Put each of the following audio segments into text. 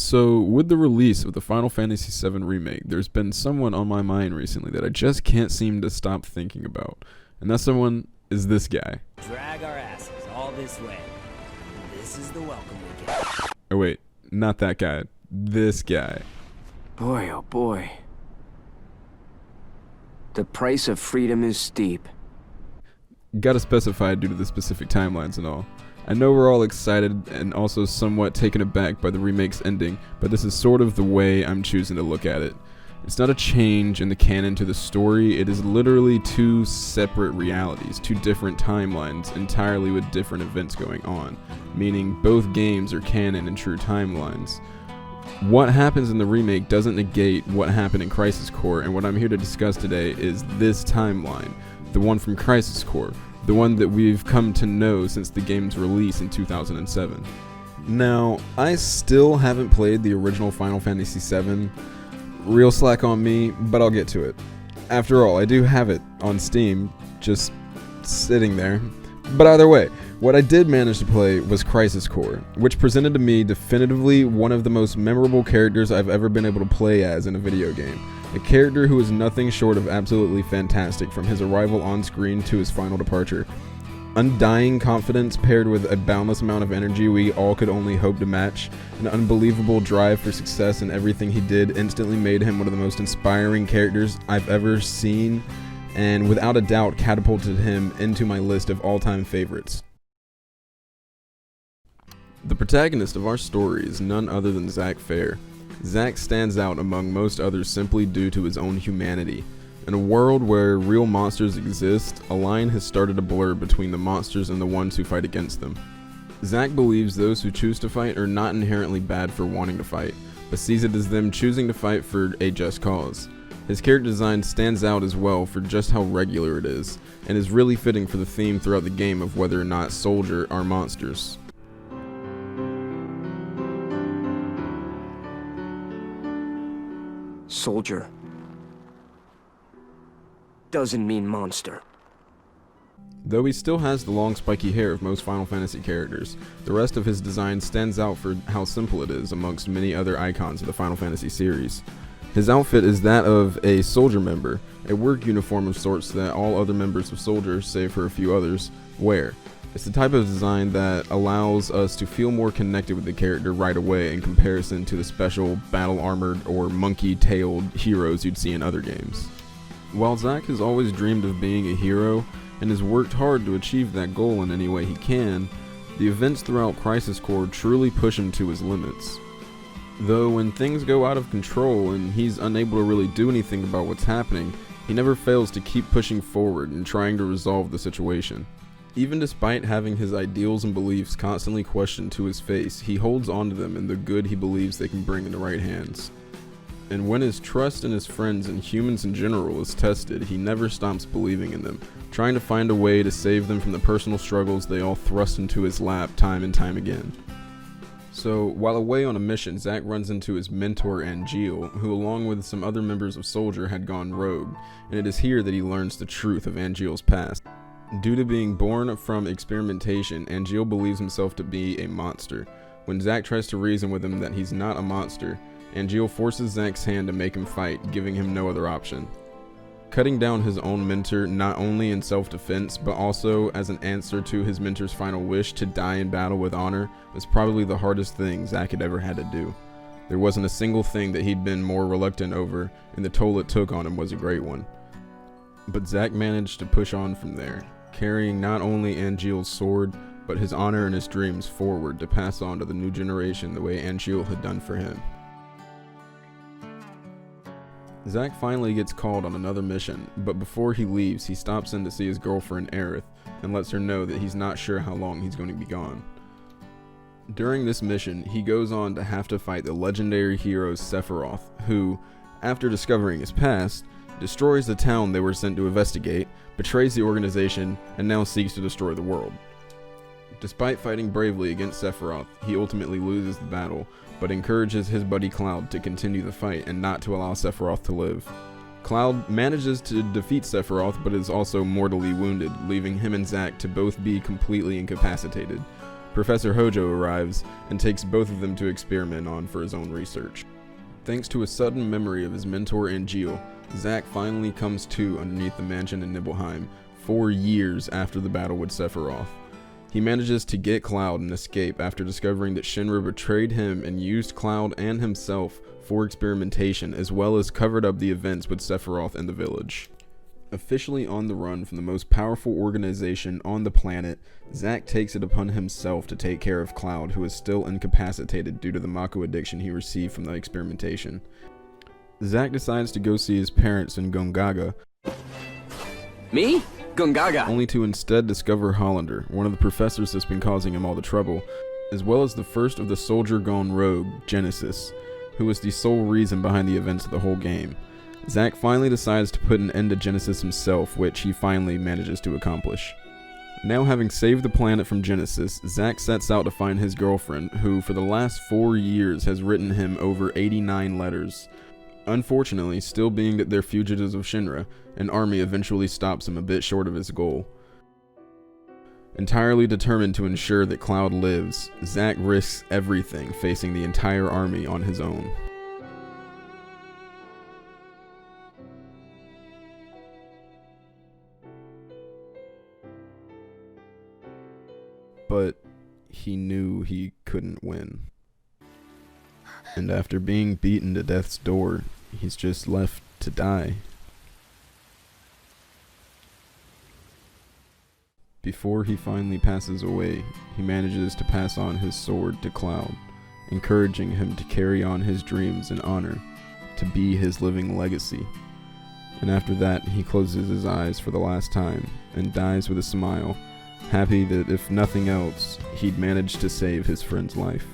So, with the release of the Final Fantasy VII Remake, there's been someone on my mind recently that I just can't seem to stop thinking about. And that someone is this guy. Drag our asses all this way. This is the welcome we get. Oh wait, not that guy. This guy. Boy, oh boy. The price of freedom is steep. Gotta specify due to the specific timelines and all. I know we're all excited and also somewhat taken aback by the remake's ending, but this is sort of the way I'm choosing to look at it. It's not a change in the canon to the story, it is literally two separate realities, two different timelines, entirely with different events going on, meaning both games are canon and true timelines. What happens in the remake doesn't negate what happened in Crisis Core, and what I'm here to discuss today is this timeline, the one from Crisis Core, the one that we've come to know since the game's release in 2007. Now, I still haven't played the original Final Fantasy VII. Real slack on me, but I'll get to it. After all, I do have it on Steam, just sitting there. But either way, what I did manage to play was Crisis Core, which presented to me definitively one of the most memorable characters I've ever been able to play as in a video game. A character who is nothing short of absolutely fantastic from his arrival on screen to his final departure. Undying confidence paired with a boundless amount of energy we all could only hope to match, an unbelievable drive for success in everything he did instantly made him one of the most inspiring characters I've ever seen, and without a doubt catapulted him into my list of all-time favorites. The protagonist of our story is none other than Zack. Zack stands out among most others simply due to his own humanity. In a world where real monsters exist, a line has started to blur between the monsters and the ones who fight against them. Zack believes those who choose to fight are not inherently bad for wanting to fight, but sees it as them choosing to fight for a just cause. His character design stands out as well for just how regular it is, and is really fitting for the theme throughout the game of whether or not soldiers are monsters. Soldier doesn't mean monster. Though he still has the long spiky hair of most Final Fantasy characters, the rest of his design stands out for how simple it is amongst many other icons of the Final Fantasy series. His outfit is that of a soldier member, a work uniform of sorts that all other members of soldiers, save for a few others, wear. It's the type of design that allows us to feel more connected with the character right away in comparison to the special battle-armored or monkey-tailed heroes you'd see in other games. While Zack has always dreamed of being a hero, and has worked hard to achieve that goal in any way he can, the events throughout Crisis Core truly push him to his limits. Though when things go out of control and he's unable to really do anything about what's happening, he never fails to keep pushing forward and trying to resolve the situation. Even despite having his ideals and beliefs constantly questioned to his face, he holds on to them and the good he believes they can bring in the right hands. And when his trust in his friends and humans in general is tested, he never stops believing in them, trying to find a way to save them from the personal struggles they all thrust into his lap time and time again. So, while away on a mission, Zack runs into his mentor Angeal, who along with some other members of Soldier had gone rogue, and it is here that he learns the truth of Angeal's past. Due to being born from experimentation, Angeal believes himself to be a monster. When Zack tries to reason with him that he's not a monster, Angeal forces Zack's hand to make him fight, giving him no other option. Cutting down his own mentor not only in self-defense, but also as an answer to his mentor's final wish to die in battle with honor was probably the hardest thing Zack had ever had to do. There wasn't a single thing that he'd been more reluctant over, and the toll it took on him was a great one. But Zack managed to push on from there, carrying not only Angeal's sword, but his honor and his dreams forward to pass on to the new generation the way Angeal had done for him. Zack finally gets called on another mission, but before he leaves, he stops in to see his girlfriend Aerith and lets her know that he's not sure how long he's going to be gone. During this mission, he goes on to have to fight the legendary hero Sephiroth, who, after discovering his past, destroys the town they were sent to investigate, betrays the organization, and now seeks to destroy the world. Despite fighting bravely against Sephiroth, he ultimately loses the battle, but encourages his buddy Cloud to continue the fight and not to allow Sephiroth to live. Cloud manages to defeat Sephiroth, but is also mortally wounded, leaving him and Zack to both be completely incapacitated. Professor Hojo arrives and takes both of them to experiment on for his own research. Thanks to a sudden memory of his mentor Angeal, Zack finally comes to underneath the mansion in Nibelheim 4 years after the battle with Sephiroth. He manages to get Cloud and escape after discovering that Shinra betrayed him and used Cloud and himself for experimentation, as well as covered up the events with Sephiroth in the village. Officially on the run from the most powerful organization on the planet, Zack takes it upon himself to take care of Cloud, who is still incapacitated due to the Mako addiction he received from the experimentation. Zack decides to go see his parents in Gongaga. Me? Gongaga. Only to instead discover Hollander, one of the professors that's been causing him all the trouble, as well as the first of the soldier gone rogue, Genesis, who was the sole reason behind the events of the whole game. Zack finally decides to put an end to Genesis himself, which he finally manages to accomplish. Now having saved the planet from Genesis, Zack sets out to find his girlfriend, who for the last 4 years has written him over 89 letters. Unfortunately, still being that they're fugitives of Shinra, an army eventually stops him a bit short of his goal. Entirely determined to ensure that Cloud lives, Zack risks everything, facing the entire army on his own. But he knew he couldn't win. And after being beaten to death's door, he's just left to die. Before he finally passes away, he manages to pass on his sword to Cloud, encouraging him to carry on his dreams in honor, to be his living legacy. And after that, he closes his eyes for the last time and dies with a smile, happy that if nothing else, he'd managed to save his friend's life.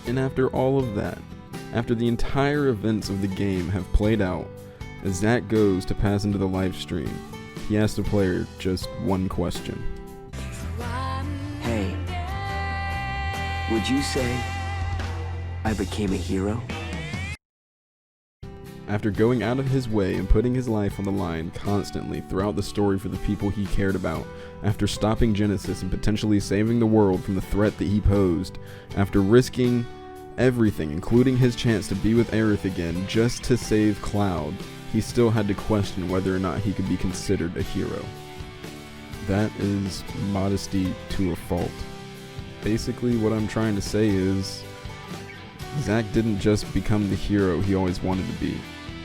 And after all of that, after the entire events of the game have played out, as Zack goes to pass into the live stream, he asks the player just one question. Hey, would you say I became a hero? After going out of his way and putting his life on the line constantly throughout the story for the people he cared about, after stopping Genesis and potentially saving the world from the threat that he posed, after risking everything, including his chance to be with Aerith again just to save Cloud, he still had to question whether or not he could be considered a hero. That is modesty to a fault. Basically, what I'm trying to say is, Zack didn't just become the hero he always wanted to be.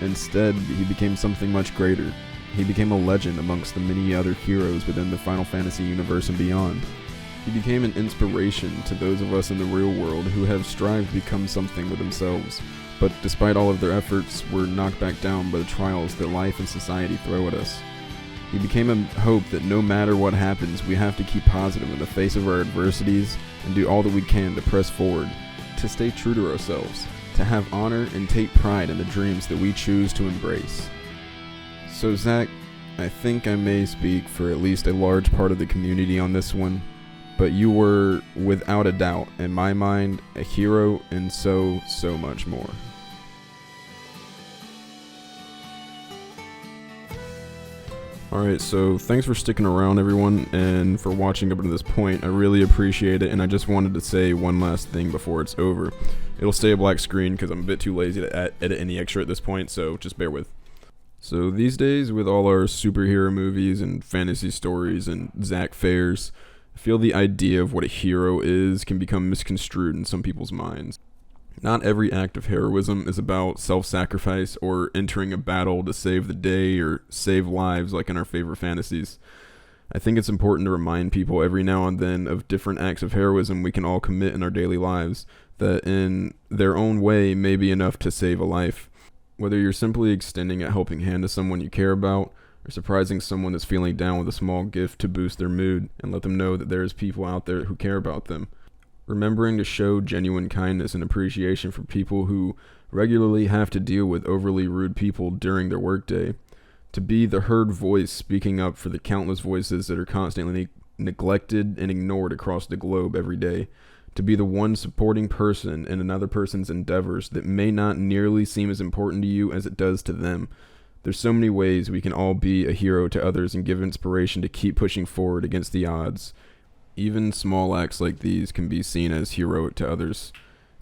Instead, he became something much greater. He became a legend amongst the many other heroes within the Final Fantasy universe and beyond. He became an inspiration to those of us in the real world who have strived to become something with themselves, but despite all of their efforts, were knocked back down by the trials that life and society throw at us. He became a hope that no matter what happens, we have to keep positive in the face of our adversities and do all that we can to press forward, to stay true to ourselves, to have honor and take pride in the dreams that we choose to embrace. So Zack, I think I may speak for at least a large part of the community on this one, but you were, without a doubt, in my mind, a hero and so much more. Alright, so thanks for sticking around everyone and for watching up to this point. I really appreciate it, and I just wanted to say one last thing before it's over. It'll stay a black screen because I'm a bit too lazy to edit any extra at this point, so just bear with. So these days, with all our superhero movies and fantasy stories and Zack fairs, I feel the idea of what a hero is can become misconstrued in some people's minds. Not every act of heroism is about self-sacrifice or entering a battle to save the day or save lives like in our favorite fantasies. I think it's important to remind people every now and then of different acts of heroism we can all commit in our daily lives that in their own way may be enough to save a life. Whether you're simply extending a helping hand to someone you care about, or surprising someone that's feeling down with a small gift to boost their mood and let them know that there's people out there who care about them. Remembering to show genuine kindness and appreciation for people who regularly have to deal with overly rude people during their workday. To be the heard voice speaking up for the countless voices that are constantly neglected and ignored across the globe every day. To be the one supporting person in another person's endeavors that may not nearly seem as important to you as it does to them, There's so many ways we can all be a hero to others and give inspiration to keep pushing forward against the odds. Even small acts like these can be seen as heroic to others.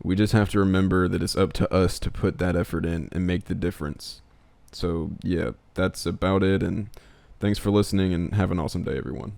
We just have to remember that it's up to us to put that effort in and make the difference. So, yeah, that's about it, and thanks for listening, and have an awesome day, everyone.